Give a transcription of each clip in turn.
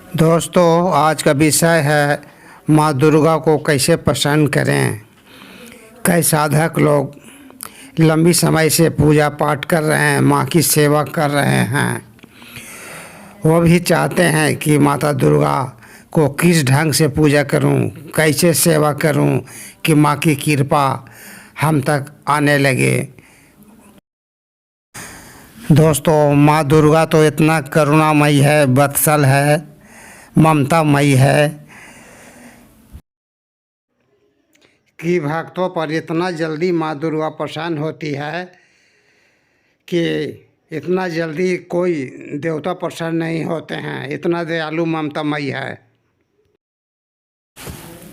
दोस्तों, आज का विषय है माँ दुर्गा को कैसे प्रसन्न करें। कई साधक लोग लंबी समय से पूजा पाठ कर रहे हैं, माँ की सेवा कर रहे हैं। वो भी चाहते हैं कि माता दुर्गा को किस ढंग से पूजा करूं, कैसे सेवा करूं कि माँ की कृपा हम तक आने लगे। दोस्तों, माँ दुर्गा तो इतना करुणामयी है, वत्सल है, ममतामयी है कि भक्तों पर इतना जल्दी माँ दुर्गा प्रसन्न होती है कि इतना जल्दी कोई देवता प्रसन्न नहीं होते हैं। इतना दयालु ममतामयी है।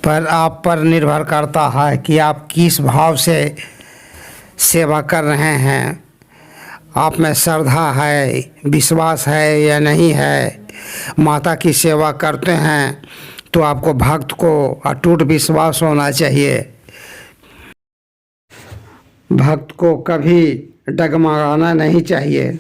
पर आप पर निर्भर करता है कि आप किस भाव से सेवा कर रहे हैं। आप में श्रद्धा है, विश्वास है या नहीं है। माता की सेवा करते हैं तो आपको भक्त को अटूट विश्वास होना चाहिए। भक्त को कभी डगमगाना नहीं चाहिए।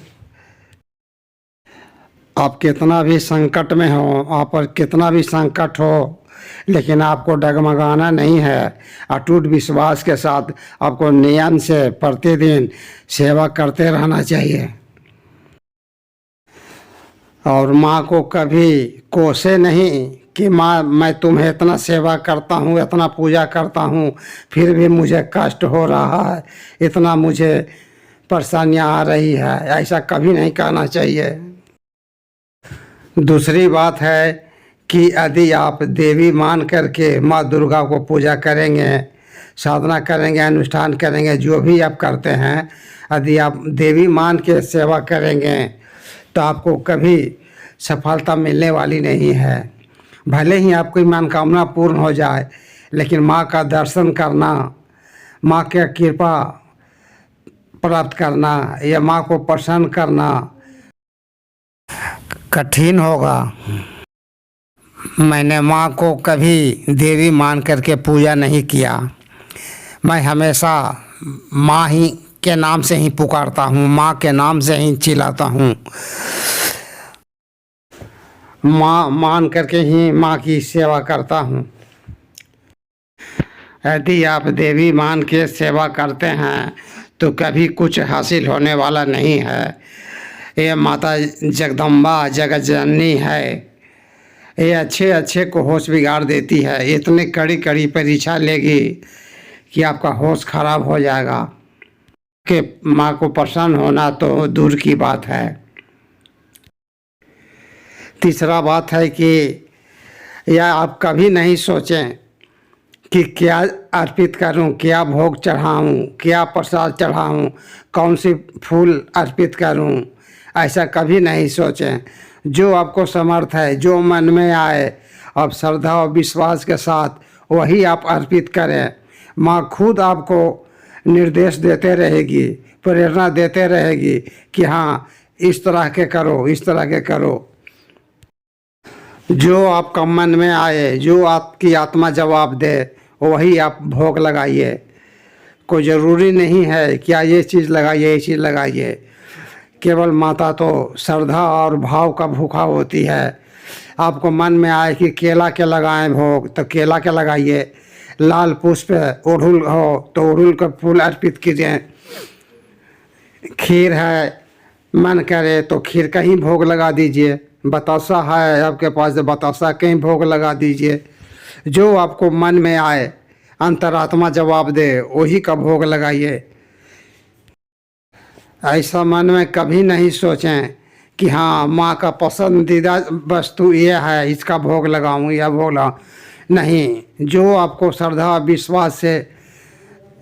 आप कितना भी संकट में हो, आप पर कितना भी संकट हो, लेकिन आपको डगमगाना नहीं है। अटूट विश्वास के साथ आपको नियम से प्रतिदिन सेवा करते रहना चाहिए। और माँ को कभी कोसे नहीं कि माँ, मैं तुम्हें इतना सेवा करता हूँ, इतना पूजा करता हूँ, फिर भी मुझे कष्ट हो रहा है, इतना मुझे परेशानियाँ आ रही है। ऐसा कभी नहीं कहना चाहिए। दूसरी बात है कि यदि आप देवी मान करके माँ दुर्गा को पूजा करेंगे, साधना करेंगे, अनुष्ठान करेंगे, जो भी आप करते हैं, यदि आप देवी मान के सेवा करेंगे तो आपको कभी सफलता मिलने वाली नहीं है। भले ही आपकी मनोकामना पूर्ण हो जाए, लेकिन माँ का दर्शन करना, माँ की कृपा प्राप्त करना या माँ को प्रसन्न करना कठिन होगा। मैंने माँ को कभी देवी मान करके पूजा नहीं किया। मैं हमेशा माँ ही के नाम से ही पुकारता हूँ, माँ के नाम से ही चिल्लाता हूँ। माँ मान करके ही माँ की सेवा करता हूँ। यदि आप देवी मान के सेवा करते हैं तो कभी कुछ हासिल होने वाला नहीं है। ये माता जगदम्बा जगत जननी है। ये अच्छे अच्छे को होश बिगाड़ देती है। इतनी कड़ी कड़ी परीक्षा लेगी कि आपका होश खराब हो जाएगा। कि माँ को प्रसन्न होना तो दूर की बात है। तीसरा बात है कि यह आप कभी नहीं सोचें कि क्या अर्पित करूं, क्या भोग चढ़ाऊं, क्या प्रसाद चढ़ाऊं, कौन सी फूल अर्पित करूं। ऐसा कभी नहीं सोचें। जो आपको समर्थ है, जो मन में आए, आप श्रद्धा और विश्वास के साथ वही आप अर्पित करें। माँ खुद आपको निर्देश देते रहेगी, प्रेरणा देते रहेगी कि हाँ, इस तरह के करो, इस तरह के करो। जो आपका मन में आए, जो आपकी आत्मा जवाब दे, वही आप भोग लगाइए। कोई ज़रूरी नहीं है क्या ये चीज़ लगाइए, ये चीज़ लगाइए। केवल माता तो श्रद्धा और भाव का भूखा होती है। आपको मन में आए कि केला के लगाएं भोग, तो केला के लगाइए। लाल पुष्प अड़हुल हो तो अड़हुल का फूल अर्पित कीजिए। खीर है, मन करे तो खीर का ही भोग लगा दीजिए। बतासा है आपके पास तो बतासा का ही भोग लगा दीजिए। जो आपको मन में आए, अंतरात्मा जवाब दे, वही का भोग लगाइए। ऐसा मन में कभी नहीं सोचें कि हाँ, माँ का पसंदीदा वस्तु ये है, इसका भोग लगाऊं या भोग लगाऊं। नहीं, जो आपको श्रद्धा विश्वास से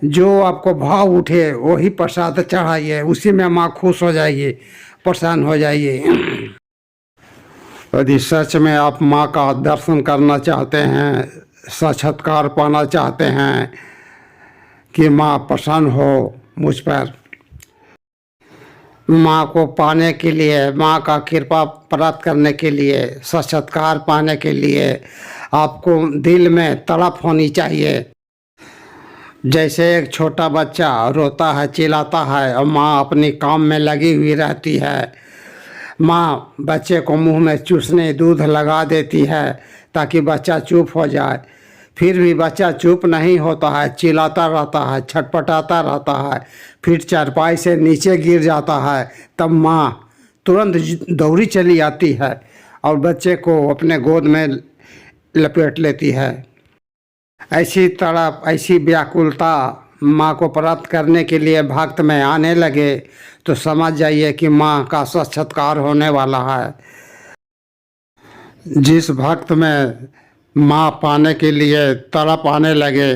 जो आपको भाव उठे वही प्रसाद चढ़ाइए। उसी में माँ खुश हो जाएगी, प्रसन्न हो जाइए। यदि सच में आप माँ का दर्शन करना चाहते हैं, साक्षात्कार पाना चाहते हैं कि माँ प्रसन्न हो मुझ पर, माँ को पाने के लिए, माँ का कृपा प्राप्त करने के लिए, साक्षात्कार पाने के लिए आपको दिल में तड़प होनी चाहिए। जैसे एक छोटा बच्चा रोता है, चिल्लाता है और माँ अपनी काम में लगी हुई रहती है। माँ बच्चे को मुंह में चूसने दूध लगा देती है ताकि बच्चा चुप हो जाए। फिर भी बच्चा चुप नहीं होता है, चिल्लाता रहता है, छटपटाता रहता है, फिर चारपाई से नीचे गिर जाता है। तब माँ तुरंत दौड़ी चली आती है और बच्चे को अपने गोद में लपेट लेती है। ऐसी तड़प, ऐसी व्याकुलता माँ को प्राप्त करने के लिए भक्त में आने लगे तो समझ जाइए कि माँ का साक्षात्कार होने वाला है। जिस भक्त में माँ पाने के लिए तड़प आने लगे,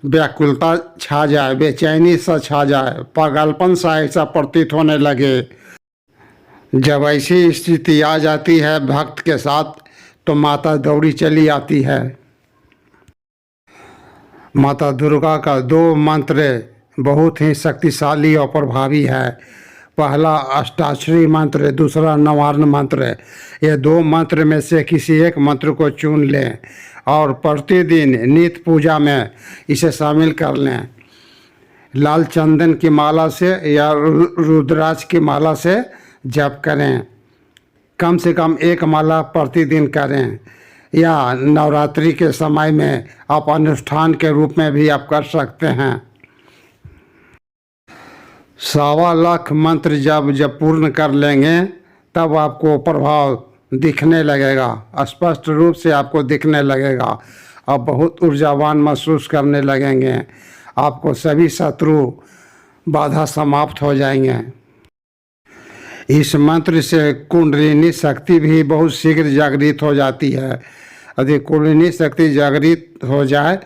व्याकुलता छा जाए, बेचैनी सा छा जाए, पागलपन सा ऐसा प्रतीत होने लगे, जब ऐसी स्थिति आ जाती है भक्त के साथ तो माता दौड़ी चली आती है। माता दुर्गा का 2 मंत्र बहुत ही शक्तिशाली और प्रभावी है। पहला अष्टाक्षरी मंत्र, दूसरा नवार्ण मंत्र। ये 2 मंत्र में से किसी एक मंत्र को चुन लें और प्रतिदिन नित्य पूजा में इसे शामिल कर लें। लाल चंदन की माला से या रुद्राक्ष की माला से जप करें। कम से कम 1 माला प्रतिदिन करें, या नवरात्रि के समय में आप अनुष्ठान के रूप में भी आप कर सकते हैं। 1.25 लाख मंत्र जब पूर्ण कर लेंगे तब आपको प्रभाव दिखने लगेगा, स्पष्ट रूप से आपको दिखने लगेगा। आप बहुत ऊर्जावान महसूस करने लगेंगे। आपको सभी शत्रु बाधा समाप्त हो जाएंगे। इस मंत्र से कुंडलिनी शक्ति भी बहुत शीघ्र जागृत हो जाती है। यदि कुंडलिनी शक्ति जागृत हो जाए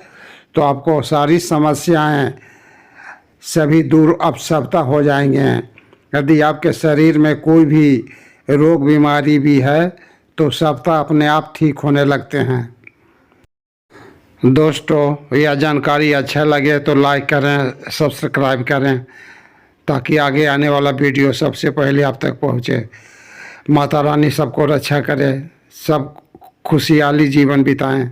तो आपको सारी समस्याएं सभी दूर अपसप्ता हो जाएंगे। यदि आपके शरीर में कोई भी रोग बीमारी भी है तो सबका अपने आप ठीक होने लगते हैं। दोस्तों, यह जानकारी अच्छा लगे तो लाइक करें, सब्सक्राइब करें ताकि आगे आने वाला वीडियो सबसे पहले आप तक पहुँचे। माता रानी सबको रक्षा करे, सब खुशहाली जीवन बिताएं।